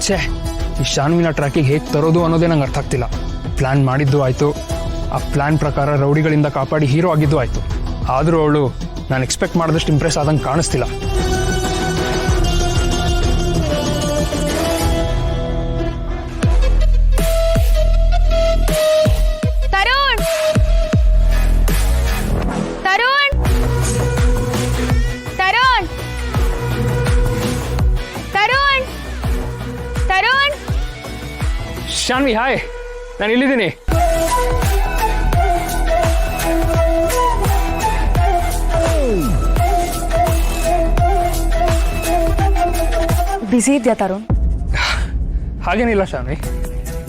ಛೇ, ಈ ಶಾನ್ವಿನ ಟ್ರ್ಯಾಕಿಗೆ ಹೇಗೆ ತರೋದು ಅನ್ನೋದೇ ನಂಗೆ ಅರ್ಥ ಆಗ್ತಿಲ್ಲ. ಪ್ಲ್ಯಾನ್ ಮಾಡಿದ್ದು ಆಯಿತು, ಆ ಪ್ಲ್ಯಾನ್ ಪ್ರಕಾರ ರೌಡಿಗಳಿಂದ ಕಾಪಾಡಿ ಹೀರೋ ಆಗಿದ್ದು ಆಯಿತು. ಆದರೂ ಅವಳು ನಾನು ಎಕ್ಸ್ಪೆಕ್ಟ್ ಮಾಡಿದಷ್ಟು ಇಂಪ್ರೆಸ್ ಆದಂಗೆ ಕಾಣಿಸ್ತಿಲ್ಲ. ಶಾನ್ವಿ, ಹಾಯ್, ನಾನು ಇಲ್ಲಿದ್ದೀನಿ. ಬ್ಯುಸಿ ಇದೆಯಾ ತರುಣ್? ಹಾಗೇನಿಲ್ಲ ಶಾನ್ವಿ,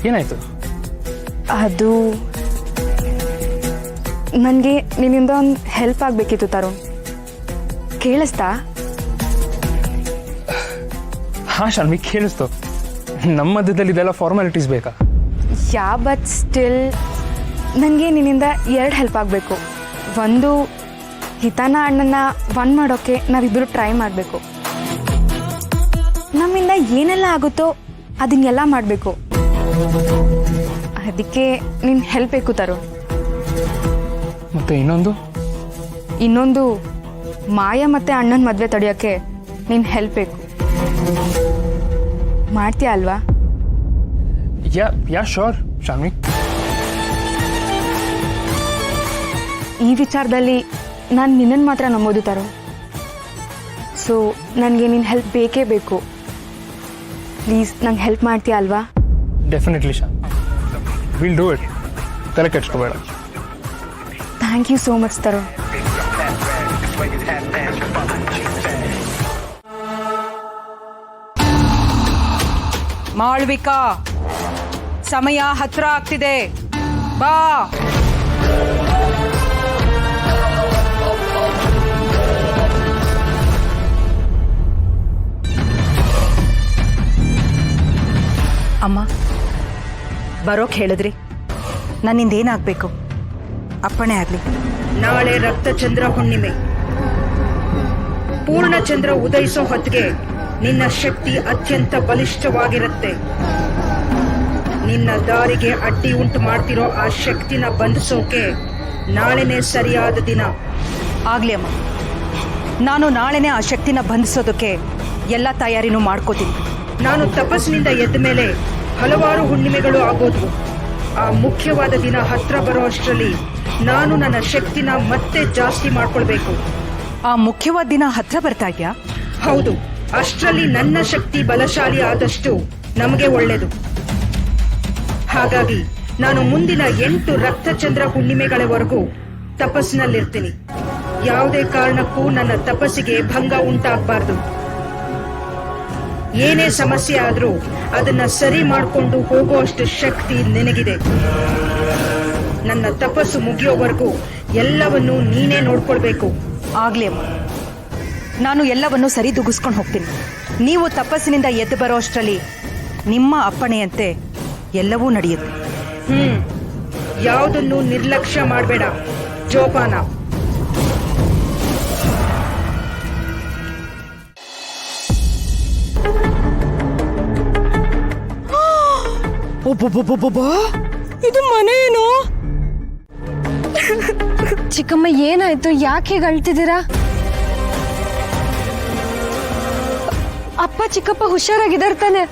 ಏನಾಯ್ತು? ಅದು ನನಗೆ ನಿನ್ನಿಂದ ಒಂದು ಹೆಲ್ಪ್ ಆಗಬೇಕಿತ್ತು ತರುಣ್. ಕೇಳಿಸ್ತಾ? ಹಾಂ ಶಾನ್ವಿ, ಕೇಳಿಸ್ತು. ನಮ್ಮ ಮಧ್ಯದಲ್ಲಿ ಇದೆಲ್ಲ ಫಾರ್ಮಾಲಿಟೀಸ್ ಬೇಕಾ? ಬಟ್ ಸ್ಟಿಲ್ ನನಗೆ ನಿನ್ನಿಂದ 2 ಹೆಲ್ಪ್ ಆಗಬೇಕು. ಒಂದು, ಹಿತಾನ ಅಣ್ಣನ ಒನ್ ಮಾಡೋಕ್ಕೆ ನಾವಿಬ್ಬರು ಟ್ರೈ ಮಾಡಬೇಕು. ನಮ್ಮಿಂದ ಏನೆಲ್ಲ ಆಗುತ್ತೋ ಅದನ್ನೆಲ್ಲ ಮಾಡಬೇಕು. ಅದಕ್ಕೆ ನಿನ್ನ ಹೆಲ್ಪ್ ಬೇಕು ತರುಣ್. ಮತ್ತೆ ಇನ್ನೊಂದು ಮಾಯ ಮತ್ತು ಅಣ್ಣನ ಮದುವೆ ತಡೆಯೋಕ್ಕೆ ನಿನ್ನ ಹೆಲ್ಪ್ ಬೇಕು. ಮಾಡ್ತೀಯ ಅಲ್ವಾ? Yeah sure Shanvi. ಈ ವಿಚಾರದಲ್ಲಿ ನಾನು ನಿನ್ನನ್ನು ಮಾತ್ರ ನಂಬೋದು ತರುಣ್. ಸೊ ನನಗೆ ನಿನ್ನ ಹೆಲ್ಪ್ ಬೇಕೇ ಬೇಕು. ಪ್ಲೀಸ್ ನಂಗೆ ಹೆಲ್ಪ್ ಮಾಡ್ತೀಯ ಅಲ್ವಾ? Definitely Shaan, will do it. ತಲೆ ಕೆಡ್ಸ್ಕೋಬೇಡ. Thank you so much Tarun. Malvika, ಸಮಯ ಹತ್ರ ಆಗ್ತಿದೆ, ಬಾ. ಅಮ್ಮ, ಬರೋಕ್ ಹೇಳಿದ್ರಿ, ನನ್ನಿಂದ ಏನಾಗಬೇಕು? ಅಪ್ಪಣೆ ಆಗಲಿ. ನಾಳೆ ರಕ್ತಚಂದ್ರ ಹುಣ್ಣಿಮೆ. ಪೂರ್ಣಚಂದ್ರ ಉದಯಿಸೋ ಹೊತ್ತಿಗೆ ನಿನ್ನ ಶಕ್ತಿ ಅತ್ಯಂತ ಬಲಿಷ್ಠವಾಗಿರುತ್ತೆ. ನಿನ್ನ ದಾರಿಗೆ ಅಡ್ಡಿ ಉಂಟು ಮಾಡ್ತಿರೋ ಆ ಶಕ್ತಿನ ಬಂಧಿಸೋಕೆ ನಾಳೆನೇ ಸರಿಯಾದ ದಿನ. ಆಗ್ಲಿ ಅಮ್ಮ, ನಾನು ನಾಳೆನೇ ಆ ಶಕ್ತಿನ ಬಂಧಿಸೋದಕ್ಕೆ ಎಲ್ಲ ತಯಾರಿನೂ ಮಾಡ್ಕೋತೀನಿ. ನಾನು ತಪಸ್ಸಿನಿಂದ ಎದ್ದ ಮೇಲೆ ಹಲವಾರು ಹುಣ್ಣಿಮೆಗಳು ಆಗೋದ್ವು. ಆ ಮುಖ್ಯವಾದ ದಿನ ಹತ್ರ ಬರೋ ಅಷ್ಟರಲ್ಲಿ ನಾನು ನನ್ನ ಶಕ್ತಿನ ಮತ್ತೆ ಜಾಸ್ತಿ ಮಾಡ್ಕೊಳ್ಬೇಕು. ಆ ಮುಖ್ಯವಾದ ದಿನ ಹತ್ರ ಬರ್ತಾ ಇದೆಯಾ? ಹೌದು, ಅಷ್ಟರಲ್ಲಿ ನನ್ನ ಶಕ್ತಿ ಬಲಶಾಲಿ ಆದಷ್ಟು ನಮಗೆ ಒಳ್ಳೆಯದು. ಹಾಗಾಗಿ ನಾನು ಮುಂದಿನ 8 ರಕ್ತಚಂದ್ರ ಹುಣ್ಣಿಮೆಗಳವರೆಗೂ ತಪಸ್ಸಿನಲ್ಲಿರ್ತೀನಿ. ಯಾವುದೇ ಕಾರಣಕ್ಕೂ ನನ್ನ ತಪಸ್ಸಿಗೆ ಭಂಗ ಉಂಟಾಗಬಾರ್ದು. ಏನೇ ಸಮಸ್ಯೆ ಆದ್ರೂ ಅದನ್ನ ಸರಿ ಮಾಡಿಕೊಂಡು ಹೋಗುವಷ್ಟು ಶಕ್ತಿ ನಿನಗಿದೆ. ನನ್ನ ತಪಸ್ಸು ಮುಗಿಯೋವರೆಗೂ ಎಲ್ಲವನ್ನೂ ನೀನೇ ನೋಡ್ಕೊಳ್ಬೇಕು. ಆಗ್ಲಿ ಅಮ್ಮ, ನಾನು ಎಲ್ಲವನ್ನೂ ಸರಿದೂಗಿಸ್ಕೊಂಡು ಹೋಗ್ತೀನಿ. ನೀವು ತಪಸ್ಸಿನಿಂದ ಎದ್ದು ಬರೋ ಅಷ್ಟರಲ್ಲಿ ನಿಮ್ಮ ಅಪ್ಪಣೆಯಂತೆ ಎಲ್ಲವೂ ನಡೆಯುತ್ತೆ. ಯಾವುದನ್ನು ನಿರ್ಲಕ್ಷ್ಯ ಮಾಡಬೇಡ. ಜೋಪಾನ. ಇದು ಮನೆ ಏನು? ಚಿಕ್ಕಮ್ಮ, ಏನಾಯ್ತು? ಯಾಕೆ ಹೀಗೆ ಅಳ್ತಿದ್ದೀರಾ? ಅಪ್ಪ ಚಿಕ್ಕಪ್ಪ ಹುಷಾರಾಗಿದ್ದಾರೆ ತಾನೆ?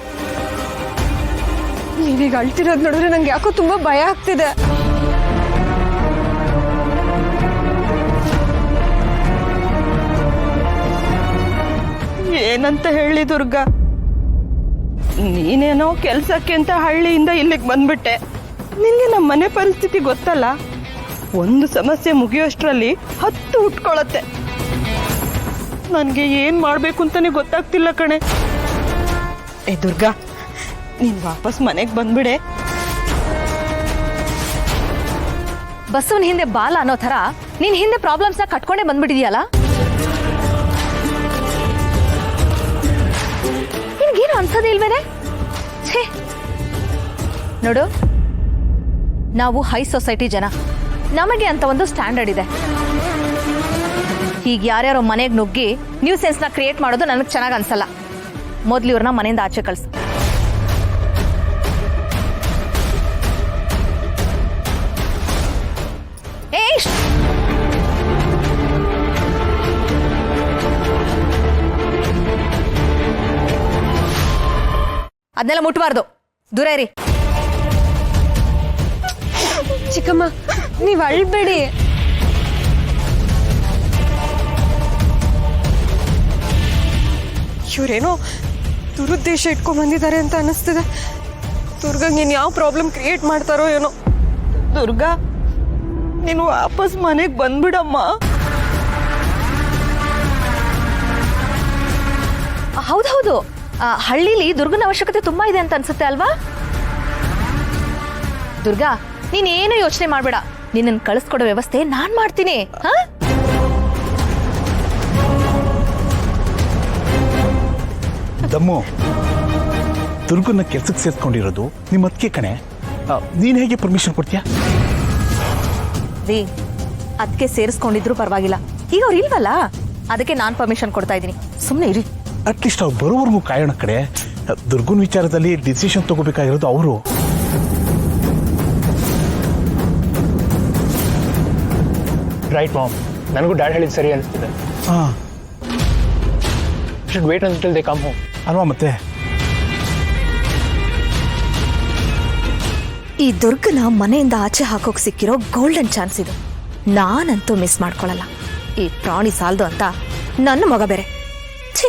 ನೀವೀಗ ಅಳ್ತಿರೋದು ನೋಡಿದ್ರೆ ನಂಗೆ ಯಾಕೋ ತುಂಬಾ ಭಯ ಆಗ್ತಿದೆ. ಏನಂತ ಹೇಳಿ ದುರ್ಗಾ, ನೀನೇನೋ ಕೆಲ್ಸಕ್ಕೆ ಅಂತ ಹಳ್ಳಿಯಿಂದ ಇಲ್ಲಿಗೆ ಬಂದ್ಬಿಟ್ಟೆ. ನಿನ್ಗೆ ನಮ್ಮ ಮನೆ ಪರಿಸ್ಥಿತಿ ಗೊತ್ತಲ್ಲ. ಒಂದು ಸಮಸ್ಯೆ ಮುಗಿಯೋಷ್ಟರಲ್ಲಿ 10 ಉಟ್ಕೊಳತ್ತೆ. ನನಗೆ ಏನ್ ಮಾಡ್ಬೇಕು ಅಂತಾನೆ ಗೊತ್ತಾಗ್ತಿಲ್ಲ ಕಣೆ. ಏ ದುರ್ಗಾ, ನೀನ್ ವಾಪಸ್ ಮನೆಗೆ ಬಂದ್ಬಿಡೆ. ಬಸ್ಸವನ್ ಹಿಂದೆ ಬಾಲ ಅನ್ನೋ ಥರ ನೀನ್ ಹಿಂದೆ ಪ್ರಾಬ್ಲಮ್ಸ್ನ ಕಟ್ಕೊಂಡೇ ಬಂದ್ಬಿಟ್ಟಿದ್ಯಲ್ಲ. ನಿನ್ಗೇನು ಅನ್ಸೋದೇ ಇಲ್ವೇನೆ? ಛೇ ನೋಡು, ನಾವು ಹೈ ಸೊಸೈಟಿ ಜನ, ನಮಗೆ ಅಂತ ಒಂದು ಸ್ಟ್ಯಾಂಡರ್ಡ್ ಇದೆ. ಹೀಗೆ ಯಾರ್ಯಾರೋ ಮನೆಗೆ ನುಗ್ಗಿ ನ್ಯೂ ಸೆನ್ಸ್ನ ಕ್ರಿಯೇಟ್ ಮಾಡೋದು ನನಗೆ ಚೆನ್ನಾಗಿ ಅನ್ಸಲ್ಲ. ಮೊದಲು ಇವ್ರನ್ನ ಮನೆಯಿಂದ ಆಚೆ ಕಳಿಸು. ಅದನ್ನೆಲ್ಲ ಮುಟ್ಬಾರ್ದು, ದೂರ ಇರಿ. ಚಿಕ್ಕಮ್ಮ ನೀವು ಅಳ್ಬೇಡಿ. ಇವ್ರೇನೋ ದುರುದ್ದೇಶ ಇಟ್ಕೊಂಡ್ ಬಂದಿದ್ದಾರೆ ಅಂತ ಅನಿಸ್ತಿದೆ. ದುರ್ಗಂಗೆ ಇನ್ ಯಾವ ಪ್ರಾಬ್ಲಮ್ ಕ್ರಿಯೇಟ್ ಮಾಡ್ತಾರೋ ಏನೋ. ದುರ್ಗಾ, ನೀನು ವಾಪಸ್ ಮನೆಗೆ ಬಂದ್ಬಿಡಮ್ಮ. ಹೌದೌದು, ಹಳ್ಳಿಲಿ ದುರ್ಗನ ಅವಶ್ಯಕತೆ ತುಂಬಾ ಇದೆ ಅಂತ ಅನ್ಸುತ್ತೆ ಅಲ್ವಾ? ದುರ್ಗಾ, ನೀನೇನು ಯೋಚನೆ ಮಾಡ್ಬೇಡ, ನಿನ್ನನ್ನು ಕಳಿಸ್ಕೊಡೋ ವ್ಯವಸ್ಥೆ ನಾನ್ ಮಾಡ್ತೀನಿ. ಹಾ, ದಮ್ಮು, ದುರ್ಗನ್ನ ಕೆಲ್ಸಕ್ಕೆ ಸೇರ್ಸ್ಕೊಂಡಿರೋದು ನಿಮ್ಮ ಅದಕ್ಕೆ ಕಣೆ. ನೀನ್ ಹೇಗೆ ಪರ್ಮಿಷನ್ ಕೊಡ್ತೀಯಾ? ರೀ, ಅದಕ್ಕೆ ಸೇರಿಸ್ಕೊಂಡಿದ್ರು ಪರವಾಗಿಲ್ಲ, ಈಗ ಅವ್ರು ಇಲ್ವಲ್ಲ, ಅದಕ್ಕೆ ನಾನ್ ಪರ್ಮಿಷನ್ ಕೊಡ್ತಾ ಇದ್ದೀನಿ. ಸುಮ್ಮನೆ ಇರಿ. ಅಟ್ಲೀಸ್ಟ್ ಅವ್ರು ಬರೋವರೆಗೂ ಕಾಯೋಣ ಕಡೆ. ದುರ್ಗನ್ ವಿಚಾರದಲ್ಲಿ ಡಿಸಿಷನ್ ತಗೋಬೇಕಾಗಿರೋದು ಅವರು. ರೈಟ್ ಮಾಮ್, ನನಗೂ ಡ್ಯಾಡ್ ಹೇಳಿದ್ದು ಸರಿ ಅನಿಸ್ತಿದೆ. ಹಾ, should wait until they come home. ಅಲ್ವಾ ಮತ್ತೆ? ಈ ದುರ್ಗನ ಮನೆಯಿಂದ ಆಚೆ ಹಾಕೋಕ್ ಸಿಕ್ಕಿರೋ ಗೋಲ್ಡನ್ ಚಾನ್ಸ್ ಇದು. ನಾನಂತೂ ಮಿಸ್ ಮಾಡ್ಕೊಳ್ಳಲ್ಲ. ಈ ಪ್ರಾಣಿ ಸಾಲದು ಅಂತ ನನ್ನ ಮಗ ಬೇರೆ. ಛೀ.